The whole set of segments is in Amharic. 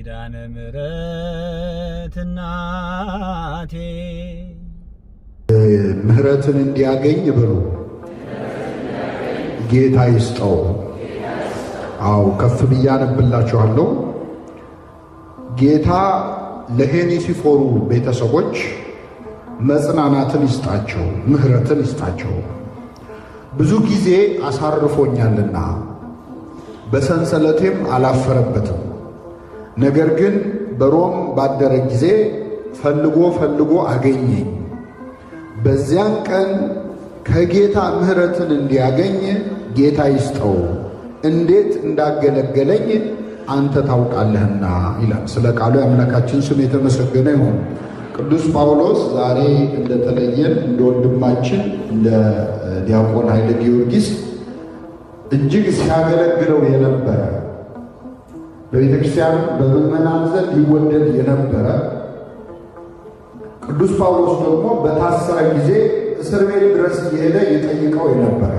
ኪዳነ ምሕረት እናቴ ምሕረትን እንዲያገኝ ብሎ ጌታ ይስጠው። አው ከፍ ብዬ አነብላችኋለሁ። ጌታ ለሄኔሲፎሩ ቤተሰቦች መጽናናትን ይስጣቸው፣ ምሕረትን ይስጣቸው። ብዙ ጊዜ አሳርፎኛልና በሰንሰለቴም አላፈረበትም። ነገር ግን በሮም ባደረ ጊዜ ፈልጎ አገኘኝ። በዚያን ቀን ከጌታ ምሕረትን እንዲያገኝ ጌታ ይስጠው፣ እንዴት እንዳገለገለኝ አንተ ታውቃለህና ይላል። ስለ ቃሉ የአምላካችን ስም የተመሰገነ ይሁን። ቅዱስ ጳውሎስ ዛሬ እንደተለየን እንደ ወንድማችን እንደ ዲያቆን ኃይለ ጊዮርጊስ እጅግ ሲያገለግለው የነበረ በቤተ ክርስቲያን በምዕመናን ዘንድ ይወደድ የነበረ ቅዱስ ጳውሎስ ደግሞ በታሰረ ጊዜ እስር ቤት ድረስ እየሄደ ይጠይቀው የነበረ።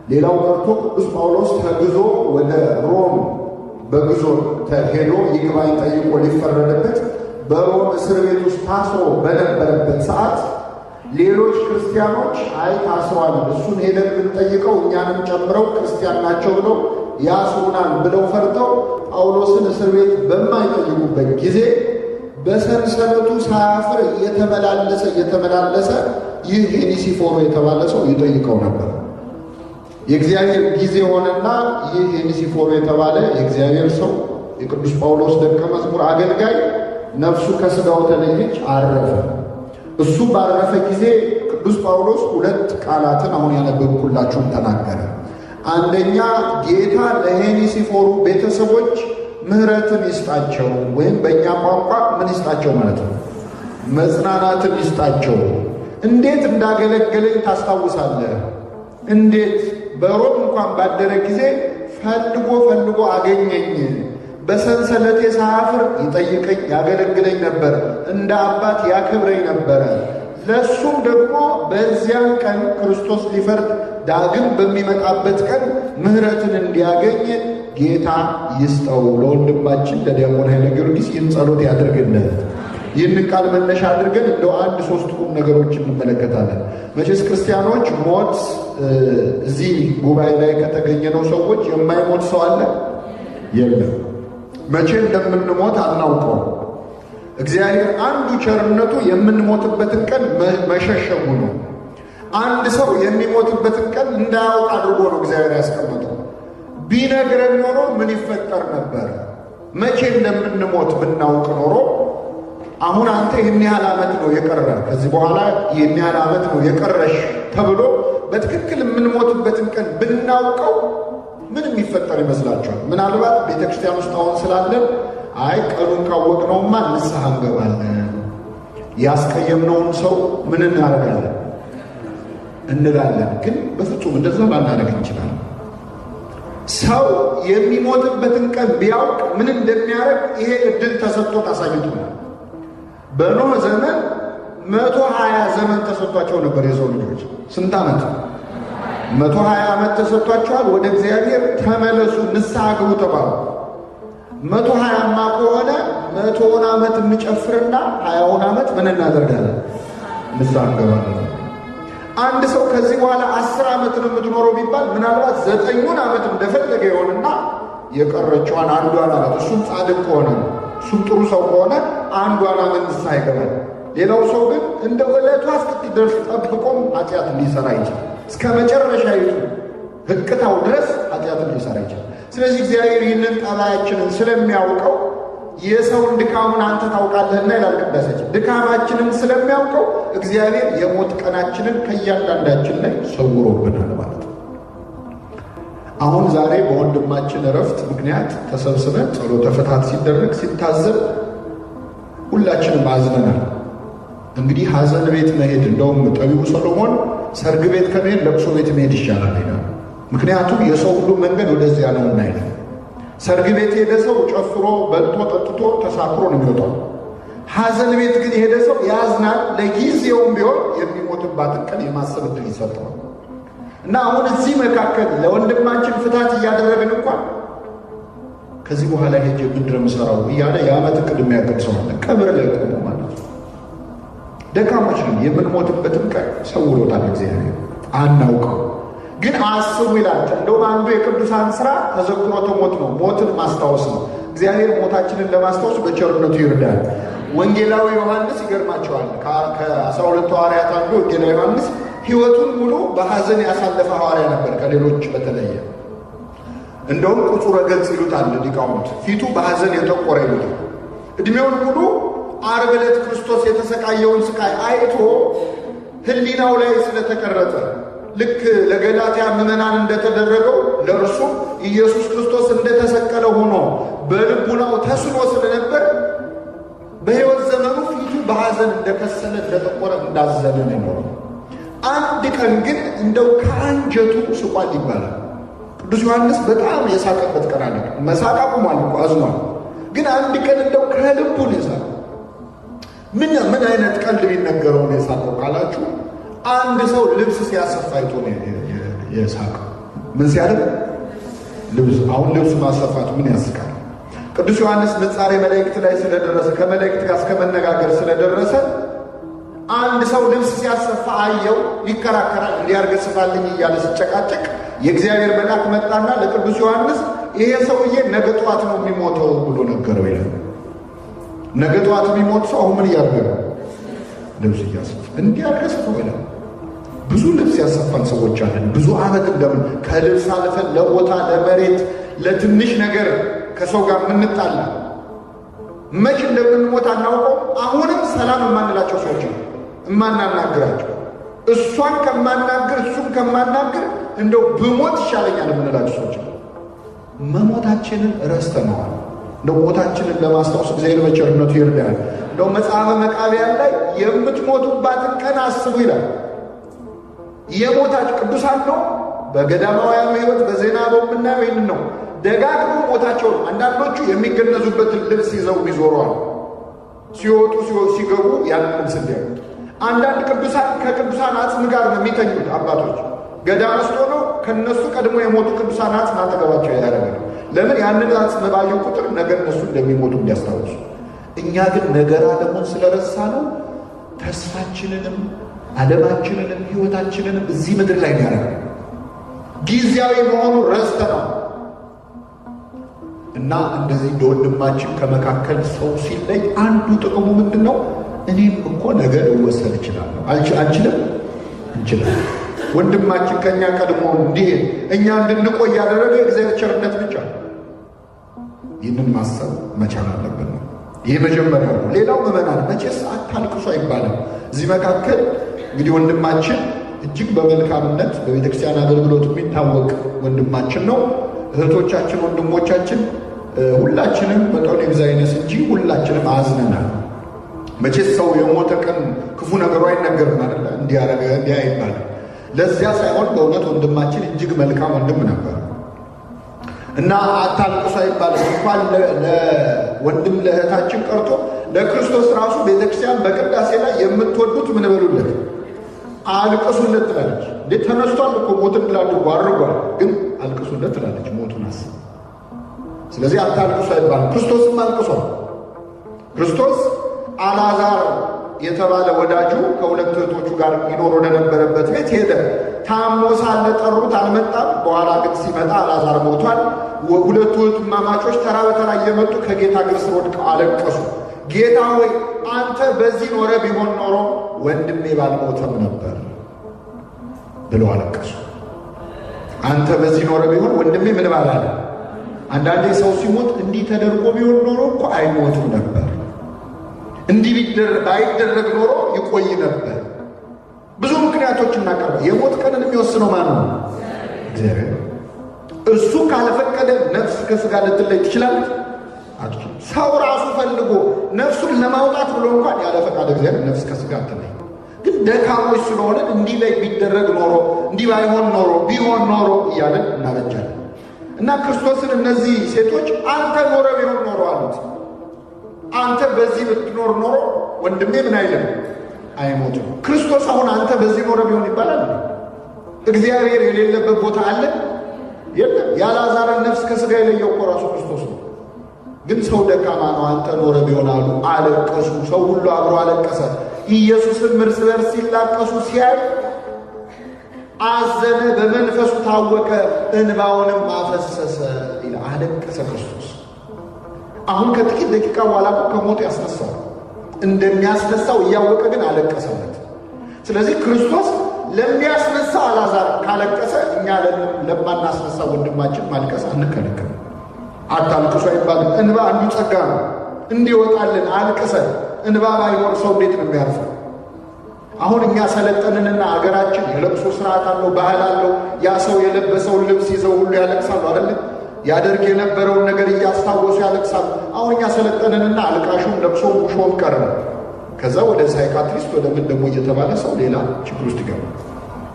ሌላው ቀርቶ ቅዱስ ጳውሎስ ተግዞ ወደ ሮም በግዞ ተሄዶ ይግባኝ ጠይቆ ሊፈረድበት በሮም እስር ቤት ውስጥ ታስሮ በነበረበት ሰዓት ሌሎች ክርስቲያኖች አይ ታስሯል፣ እሱን ሄደን ብንጠይቀው እኛንም ጨምረው ክርስቲያን ናቸው ብለው ያስሩናል ብለው ፈርተው ጳውሎስን እስር ቤት በማይጠይቁበት ጊዜ በሰንሰለቱ ሳያፍር እየተመላለሰ ይህ ሄኔሲፎሩ የተባለ ሰው ይጠይቀው ነበር። የእግዚአብሔር ጊዜ ሆነና ይህ ሄኔሲፎሩ የተባለ የእግዚአብሔር ሰው የቅዱስ ጳውሎስ ደቀ መዝሙር አገልጋይ ነፍሱ ከሥጋው ተለየች፣ አረፈ። እሱ ባረፈ ጊዜ ቅዱስ ጳውሎስ ሁለት ቃላትን አሁን ያነበብኩላችሁን ተናገረ። አንደኛ ጌታ ለሄኔሲፎሩ ቤተሰቦች ምሕረትን ይስጣቸው፣ ወይም በእኛ ቋንቋ ምን ይስጣቸው ማለት ነው? መጽናናትን ይስጣቸው። እንዴት እንዳገለገለኝ ታስታውሳለህ? እንዴት በሮም እንኳን ባደረ ጊዜ ፈልጎ አገኘኝ። በሰንሰለቴ ሳያፍር ይጠይቀኝ ያገለግለኝ ነበር፣ እንደ አባት ያከብረኝ ነበረ። ለሱም ደግሞ በዚያን ቀን ክርስቶስ ሊፈርድ ዳግም በሚመጣበት ቀን ምሕረትን እንዲያገኝ ጌታ ይስጠው። ለወንድማችን ለዲያቆን ኃይለ ጊዮርጊስ ይህን ጸሎት ያድርግልን። ይህንን ቃል መነሻ አድርገን እንደው አንድ ሶስት ቁም ነገሮች እንመለከታለን። መቼስ ክርስቲያኖች ሞት እዚህ ጉባኤ ላይ ከተገኘነው ሰዎች የማይሞት ሰው አለ? የለም። መቼ እንደምንሞት አናውቀው። እግዚአብሔር አንዱ ቸርነቱ የምንሞትበትን ቀን መሸሸጉ ነው። አንድ ሰው የሚሞትበትን ቀን እንዳያውቅ አድርጎ ነው እግዚአብሔር ያስቀመጠው። ቢነግረን ኖሮ ምን ይፈጠር ነበር? መቼ እንደምንሞት ብናውቅ ኖሮ አሁን አንተ ይህን ያህል ዓመት ነው የቀረ፣ ከዚህ በኋላ ይህን ያህል ዓመት ነው የቀረሽ ተብሎ በትክክል የምንሞትበትን ቀን ብናውቀው ምን የሚፈጠር ይመስላችኋል? ምናልባት ቤተ ክርስቲያን ውስጥ አሁን ስላለን አይ ቀኑን ካወቅነውማ ንስሐ እንገባለን፣ ያስቀየምነውን ሰው ምን እናደርጋለን እንላለን። ግን በፍጹም እንደዛ ላናደርግ እንችላለን። ሰው የሚሞትበትን ቀን ቢያውቅ ምን እንደሚያደርግ ይሄ እድል ተሰጥቶት አሳይቶናል። በኖህ ዘመን 120 ዘመን ተሰጥቷቸው ነበር የሰው ልጆች። ስንት ዓመት? 120 ዓመት ተሰጥቷቸዋል። ወደ እግዚአብሔር ተመለሱ ንስሐ ግቡ ተባሉ። 120ማ ከሆነ 100ውን ዓመት እንጨፍርና 20ውን ዓመት ምን እናደርጋለን? ንስሐ እንገባለን። አንድ ሰው ከዚህ በኋላ 10 ዓመት ነው የምትኖረው ቢባል ምናልባት 9ውን ዓመት እንደፈለገ ይሆንና የቀረችዋን አንዷን ዓመት እሱም ጻድቅ ከሆነ እሱም ጥሩ ሰው ከሆነ አንዷን ዓመት ንስሐ ይገባል። ሌላው ሰው ግን እንደ ዕለቷ እስክትደርስ ጠብቆም ኃጢአት ሊሰራ ይችላል። እስከ መጨረሻይቱ ህቅታው ድረስ ኃጢአትን ሊሰራ ይችላል። ስለዚህ እግዚአብሔር ይህንን ጠባያችንን ስለሚያውቀው የሰውን ድካሙን አንተ ታውቃለህና ይላል ቅዳሴያችን። ድካማችንን ስለሚያውቀው እግዚአብሔር የሞት ቀናችንን ከእያንዳንዳችን ላይ ሰውሮብናል ማለት ነው። አሁን ዛሬ በወንድማችን እረፍት ምክንያት ተሰብስበን ጸሎተ ፍትሐት ሲደረግ ሲታዘብ ሁላችንም አዝነናል። እንግዲህ ሐዘን ቤት መሄድ እንደውም ጠቢቡ ሰሎሞን ሰርግ ቤት ከመሄድ ለቅሶ ቤት መሄድ ይሻላል ይላል። ምክንያቱም የሰው ሁሉ መንገድ ወደዚያ ነውና ይላል። ሰርግ ቤት የሄደ ሰው ጨፍሮ በልቶ ጠጥቶ ተሳክሮ ነው የሚወጣው። ሐዘን ቤት ግን የሄደ ሰው ያዝናል። ለጊዜውም ቢሆን የሚሞትባትን ቀን የማሰብ ዕድል ይሰጠዋል። እና አሁን እዚህ መካከል ለወንድማችን ፍትሐት እያደረግን እንኳን ከዚህ በኋላ ሄጄ ምንድን የምሰራው እያለ የዓመት ዕቅድ የሚያቅድ ሰው አለ። ቀብር ላይ ቆሞ ማለት ነው። ደካሞች ነን። የምንሞትበትም ቀን ሰውሮታል እግዚአብሔር፣ አናውቀው ግን አስቡ ይላል። እንደውም አንዱ የቅዱሳን ሥራ ተዘክሮተ ሞት ነው፣ ሞትን ማስታወስ ነው። እግዚአብሔር ሞታችንን ለማስታወስ በቸርነቱ ይርዳል። ወንጌላዊ ዮሐንስ ይገርማቸዋል። ከ12 ሐዋርያት አንዱ ወንጌላዊ ዮሐንስ ሕይወቱን ሙሉ በሐዘን ያሳለፈ ሐዋርያ ነበር፣ ከሌሎች በተለየ። እንደውም ቁጹረ ገጽ ይሉታል ሊቃውንት፣ ፊቱ በሐዘን የጠቆረ ይሉታል። ዕድሜውን ሙሉ ዓርብ ዕለት ክርስቶስ የተሰቃየውን ስቃይ አይቶ ሕሊናው ላይ ስለተቀረጸ ልክ ለገላትያ ምዕመናን እንደተደረገው ለእርሱ ኢየሱስ ክርስቶስ እንደተሰቀለ ሆኖ በልቡናው ተስሎ ስለነበር በሕይወት ዘመኑ ፊቱ በሐዘን እንደከሰለ እንደጠቆረ እንዳዘነ ነው። አንድ ቀን ግን እንደው ከአንጀቱ ስቋል ይባላል። ቅዱስ ዮሐንስ በጣም የሳቀበት ቀን አለ። መሳቅ አቁሟል እኮ አዝኗል። ግን አንድ ቀን እንደው ከልቡ ነው የሳቀው። ምን አይነት ቀልድ ቢነገረው ነው የሳቀው ካላችሁ፣ አንድ ሰው ልብስ ሲያሰፋ አይቶ ነው የሳቀው። ምን ሲያደርግ? ልብስ። አሁን ልብስ ማሰፋቱ ምን ያስቃል? ቅዱስ ዮሐንስ ንጻሬ መላእክት ላይ ስለደረሰ ከመላእክት ጋር እስከመነጋገር ስለደረሰ አንድ ሰው ልብስ ሲያሰፋ አየው፣ ይከራከራል። እንዲያርገስፋልኝ እያለ ሲጨቃጨቅ የእግዚአብሔር መልአክ መጣና ለቅዱስ ዮሐንስ ይሄ ሰውዬ ነገ ጠዋት ነው የሚሞተው ብሎ ነገረው ይላል። ነገ ጠዋት የሚሞት ሰው አሁን ምን እያደረገ? ልብስ እያሰፋ እንዲያርገስፈው ይላል። ብዙ ልብስ ያሰፋን ሰዎች አለን። ብዙ ዓመት እንደምን ከልብስ አልፈን ለቦታ ለመሬት ለትንሽ ነገር ከሰው ጋር የምንጣላ መች እንደምንሞት አናውቀው። አሁንም ሰላም የማንላቸው ሰዎች ነው እማናናግራቸው። እሷን ከማናግር እሱን ከማናግር እንደው ብሞት ይሻለኛል የምንላቸው ሰዎች ነው። መሞታችንን ረስተነዋል። እንደው ሞታችንን ለማስታወስ እግዚአብሔር በቸርነቱ ይርዳል። እንደው መጽሐፈ መቃብያን ላይ የምትሞቱባትን ቀን አስቡ ይላል። የሞታችሁ ቅዱሳን ነው። በገዳማውያኑ ሕይወት በዜና በምናየው ይህን ነው። ደጋግሞ ሞታቸውን አንዳንዶቹ የሚገነዙበትን ልብስ ይዘው ይዞረዋል። ሲወጡ ሲገቡ ያንን ልብስ እንዲያዩት። አንዳንድ ቅዱሳን ከቅዱሳን አጽም ጋር ነው የሚተኙት። አባቶች ገዳም ውስጥ ሆነው ከነሱ ቀድሞ የሞቱ ቅዱሳን አጽም አጠገባቸው ያደርጋል። ለምን? ያንን አጽም ባዩ ቁጥር ነገ እነሱ እንደሚሞቱ እንዲያስታውሱ። እኛ ግን ነገር ዓለሙን ስለረሳ ነው ተስፋችንንም ዓለማችንንም ሕይወታችንንም እዚህ ምድር ላይ ያደርጋል። ጊዜያዊ መሆኑ ረስተነው እና እንደዚህ እንደ ወንድማችን ከመካከል ሰው ሲለይ አንዱ ጥቅሙ ምንድን ነው? እኔም እኮ ነገ ልወሰድ እችላለሁ። አንችልም? እንችላለን። ወንድማችን ከእኛ ቀድሞ እንዲሄድ እኛ እንድንቆይ ያደረገ የእግዚአብሔር ቸርነት ብቻ። ይህንን ማሰብ መቻል አለብን ነው። ይህ መጀመሪያ ነው። ሌላው ምዕመናን መቼስ አታልቅሱ አይባልም። እዚህ መካከል እንግዲህ ወንድማችን እጅግ በመልካምነት በቤተክርስቲያን አገልግሎት የሚታወቅ ወንድማችን ነው። እህቶቻችን፣ ወንድሞቻችን ሁላችንም መጠኑ ይብዛይነስ እንጂ ሁላችንም አዝነናል። መቼስ ሰው የሞተ ቀን ክፉ ነገሩ አይነገርም አይደል? እንዲያረገ እንዲያ አይባልም። ለዚያ ሳይሆን በእውነት ወንድማችን እጅግ መልካም ወንድም ነበር እና አታልቅሱ አይባልም። እንኳን ለወንድም ለእህታችን ቀርቶ ለክርስቶስ ራሱ ቤተክርስቲያን በቅዳሴ ላይ የምትወዱት ምን በሉለት? አልቅሱለት ትላለች። እንዴ ተነስቷል እኮ ሞትን ብላችሁ አድርጓል፣ ግን አልቅሱለት ትላለች ሞቱን አስብ። ስለዚህ አታልቅሱ አይባልም። ክርስቶስም አልቅሷል። ክርስቶስ አልዓዛር የተባለ ወዳጁ ከሁለት እህቶቹ ጋር ይኖር ወደነበረበት ቤት ሄደ። ታሞ ሳለ ጠሩት፣ አልመጣም። በኋላ ግን ሲመጣ አልዓዛር ሞቷል። ሁለቱ እህትማማቾች ተራ በተራ እየመጡ ከጌታ እግር ስር ወድቀው አለቀሱ። ጌታ ሆይ አንተ በዚህ ኖረ ቢሆን ኖሮ ወንድሜ ባልሞተም ነበር ብለው አለቀሱ። አንተ በዚህ ኖረ ቢሆን ወንድሜ ምን ባላለ። አንዳንዴ ሰው ሲሞት እንዲህ ተደርጎ ቢሆን ኖሮ እኮ አይሞትም ነበር፣ እንዲህ ባይደረግ ኖሮ ይቆይ ነበር። ብዙ ምክንያቶች እናቀርባለን። የሞት ቀንን የሚወስነው ማን ነው? እግዚአብሔር። እሱ ካልፈቀደ ነፍስ ከሥጋ ልትለይ ትችላለች? አትችልም። ሰው ራሱ ፈልጎ ነፍሱን ለማውጣት ብሎ እንኳን ያለ ፈቃድ እግዚአብሔር ነፍስ ከሥጋ አትለይ። ግን ደካሞች ስለሆነ እንዲህ ላይ ቢደረግ ኖሮ እንዲህ ባይሆን ኖሮ ቢሆን ኖሮ እያለን እናበጃለን። እና ክርስቶስን እነዚህ ሴቶች አንተ ኖረ ቢሆን ኖሮ አሉት። አንተ በዚህ ብትኖር ኖሮ ወንድሜ ምን አይልም አይሞትም። ክርስቶስ አሁን አንተ በዚህ ኖረ ቢሆን ይባላል? እግዚአብሔር የሌለበት ቦታ አለ? የለም። የአልዓዛርን ነፍስ ከሥጋ የለየው እኮ ራሱ ክርስቶስ ነው። ግን ሰው ደካማ ነው፣ አንተ ኖረ ቢሆን አሉ። አለቀሱ። ሰው ሁሉ አብሮ አለቀሰ። ኢየሱስም እርስ በርስ ሲላቀሱ ሲያይ አዘነ፣ በመንፈሱ ታወከ፣ እንባውንም አፈሰሰ ይላል። አለቀሰ ክርስቶስ። አሁን ከጥቂት ደቂቃ በኋላ ከሞት ያስነሳው እንደሚያስነሳው እያወቀ ግን አለቀሰለት። ስለዚህ ክርስቶስ ለሚያስነሳው አልዓዛር ካለቀሰ እኛ ለማናስነሳው ወንድማችን ማልቀስ አንከለከልም። አታልቅሱ አይባልም። እንባ አንዱ ጸጋ ነው። እንዲወጣልን አልቅሰን። እንባ ባይኖር ሰው እንዴት ነው የሚያርፈው? አሁን እኛ ሰለጠንንና አገራችን የለቅሶ ስርዓት አለው፣ ባህል አለው። ያ ሰው የለበሰውን ልብስ ይዘው ሁሉ ያለቅሳሉ አይደለም? ያደርግ የነበረውን ነገር እያስታወሱ ያለቅሳሉ። አሁን እኛ ሰለጠንንና አልቃሹም ለቅሶም ሙሾም ቀረ። ከዛ ወደ ሳይካትሪስት ወደ ምን ደግሞ እየተባለ ሰው ሌላ ችግር ውስጥ ይገባል።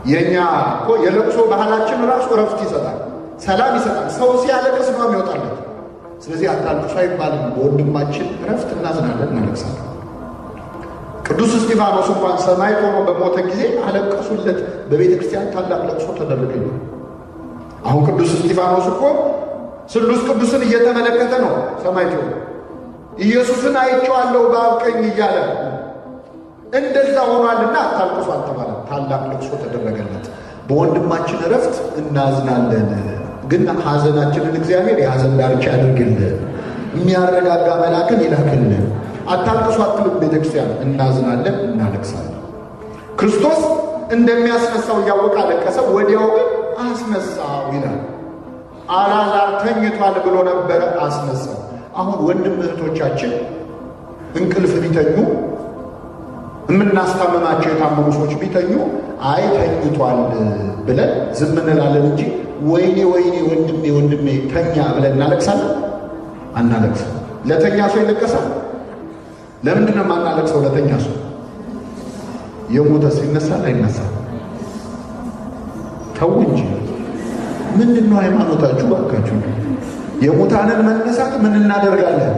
የእኛ እኮ የለቅሶ ባህላችን ራሱ እረፍት ይሰጣል፣ ሰላም ይሰጣል። ሰው ሲያለቅስ ነው የሚወጣለት። ስለዚህ አታልቅሱ አይባልም። በወንድማችን እረፍት እናዝናለን፣ እናለቅሳለን። ቅዱስ እስጢፋኖስ እንኳን ሰማይ ቆሞ በሞተ ጊዜ አለቀሱለት። በቤተ ክርስቲያን ታላቅ ለቅሶ ተደረገ። አሁን ቅዱስ እስጢፋኖስ እኮ ስሉስ ቅዱስን እየተመለከተ ነው ሰማዕት ሆኖ። ኢየሱስን አይቼዋለሁ በአብ ቀኝ እያለ እንደዛ ሆኗልና አታልቅሱ አልተባለም። ታላቅ ለቅሶ ተደረገለት። በወንድማችን እረፍት እናዝናለን። ግን ሐዘናችንን እግዚአብሔር የሐዘን ዳርቻ ያድርግልን፣ የሚያረጋጋ መልአክን ይላክልን። አታልቅሱ አትልም ቤተክርስቲያን። እናዝናለን፣ እናለቅሳለን። ክርስቶስ እንደሚያስነሳው እያወቀ አለቀሰ። ወዲያው ግን አስነሳው ይላል። አልዓዛር ተኝቷል ብሎ ነበረ፣ አስነሳው። አሁን ወንድም እህቶቻችን እንቅልፍ ቢተኙ፣ የምናስታመማቸው የታመሙ ሰዎች ቢተኙ አይ ተኝቷል ብለን ዝም እንላለን እንጂ ወይኔ ወይኔ ወንድሜ ወንድሜ ተኛ ብለን እናለቅሳለን? አናለቅስም። ለተኛ ሰው ይለቀሳል? ለምንድን ነው የማናለቅሰው? ለተኛ ሰው የሞተስ ይነሳል አይነሳም? ተው እንጂ ምንድን ነው ሃይማኖታችሁ? ባካችሁ የሙታንን መነሳት ምን እናደርጋለን?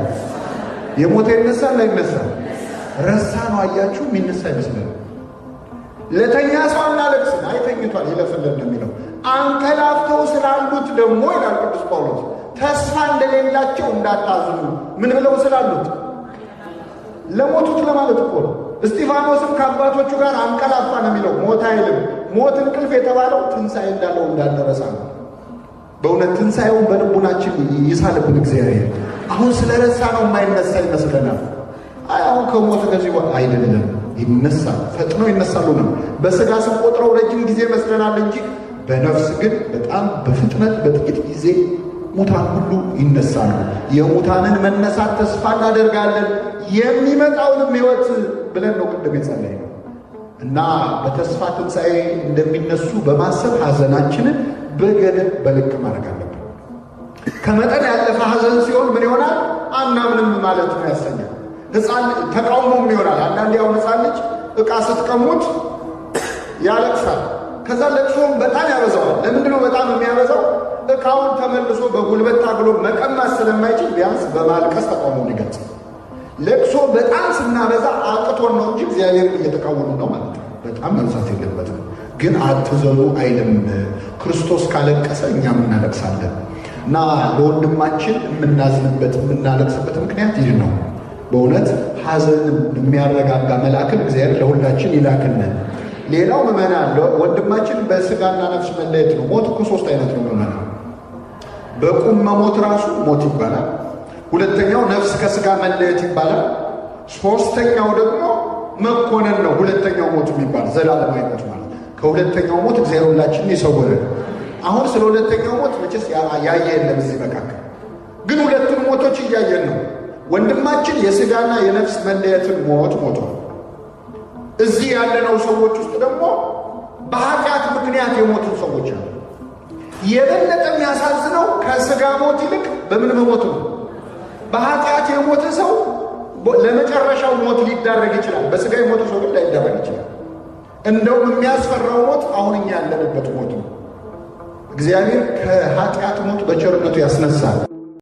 የሞተ ይነሳል አይነሳም? ረሳ ነው። አያችሁ፣ የሚነሳ ይመስላል። ለተኛ ሰው እናለቅስም። አይተኝቷል ይለፍልን ነው የሚለው። አንቀላፍተው ስላሉት ደግሞ ይላል ቅዱስ ጳውሎስ ተስፋ እንደሌላቸው እንዳታዝኑ። ምን ብለው ስላሉት? ለሞቱት ለማለት እኮ ነው። እስጢፋኖስም ከአባቶቹ ጋር አንቀላፋ ነው የሚለው። ሞት አይልም። ሞት እንቅልፍ የተባለው ትንሣኤ እንዳለው እንዳንረሳ ነው። በእውነት ትንሣኤውን በልቡናችን ይሳልብን እግዚአብሔር። አሁን ስለረሳ ነው የማይነሳ ይመስለናል። አይ አሁን ከሞት ከዚህ አይደለም፣ ይነሳል። ፈጥኖ ይነሳሉ ነው። በሥጋ ስንቆጥረው ረጅም ጊዜ ይመስለናል እንጂ በነፍስ ግን በጣም በፍጥነት በጥቂት ጊዜ ሙታን ሁሉ ይነሳሉ። የሙታንን መነሳት ተስፋ እናደርጋለን፣ የሚመጣውንም ሕይወት ብለን ነው ቅድም የጸለይነው እና በተስፋ ትንሣኤ እንደሚነሱ በማሰብ ሐዘናችንን በገደብ በልክ ማድረግ አለብን። ከመጠን ያለፈ ሐዘን ሲሆን ምን ይሆናል? አናምንም ማለት ነው ያሰኛል። ሕፃን ተቃውሞም ይሆናል። አንዳንዴ ያው ሕፃን ልጅ ዕቃ ስትቀሙት ያለቅሳል። ከዛ ለቅሶም በጣም ያበዛዋል። ለምንድነው በጣም የሚያበዛው? ዕቃውን ተመልሶ በጉልበት ታግሎ መቀማት ስለማይችል ቢያንስ በማልቀስ ተቃውሞውን ይገልጻል። ለቅሶ በጣም ስናበዛ አቅቶን ነው እንጂ እግዚአብሔርን እየተቃወሙ ነው ማለት ነው። በጣም መብዛት የለበትም። ግን አትዘኑ አይልም። ክርስቶስ ካለቀሰ እኛም እናለቅሳለን። እና ለወንድማችን የምናዝንበት የምናለቅስበት ምክንያት ይህ ነው። በእውነት ሐዘንን የሚያረጋጋ መልአክን እግዚአብሔር ለሁላችን ይላክልን። ሌላው ምዕመናን ወንድማችን በሥጋና ነፍስ መለየት ነው። ሞት እኮ ሦስት አይነት ነው ምዕመናን። በቁም መሞት ራሱ ሞት ይባላል። ሁለተኛው ነፍስ ከሥጋ መለየት ይባላል። ሦስተኛው ደግሞ መኮነን ነው። ሁለተኛው ሞት የሚባል ዘላለማዊ ሞት ማለት። ከሁለተኛው ሞት እግዚአብሔር ሁላችንን ይሰውረን። አሁን ስለ ሁለተኛው ሞት መቼስ ያየ የለም እዚህ መካከል፣ ግን ሁለቱን ሞቶች እያየን ነው። ወንድማችን የሥጋና የነፍስ መለየትን ሞት ሞቷል። እዚህ ያለነው ሰዎች ውስጥ ደግሞ በኃጢአት ምክንያት የሞቱ ሰዎች አሉ። የበለጠ የሚያሳዝነው ከሥጋ ሞት ይልቅ በምን መሞት ነው? በኃጢአት የሞተ ሰው ለመጨረሻው ሞት ሊዳረግ ይችላል። በሥጋ የሞተ ሰው ግን ላይዳረግ ይችላል። እንደውም የሚያስፈራው ሞት አሁን እኛ ያለንበት ሞት ነው። እግዚአብሔር ከኃጢአት ሞት በቸርነቱ ያስነሳል።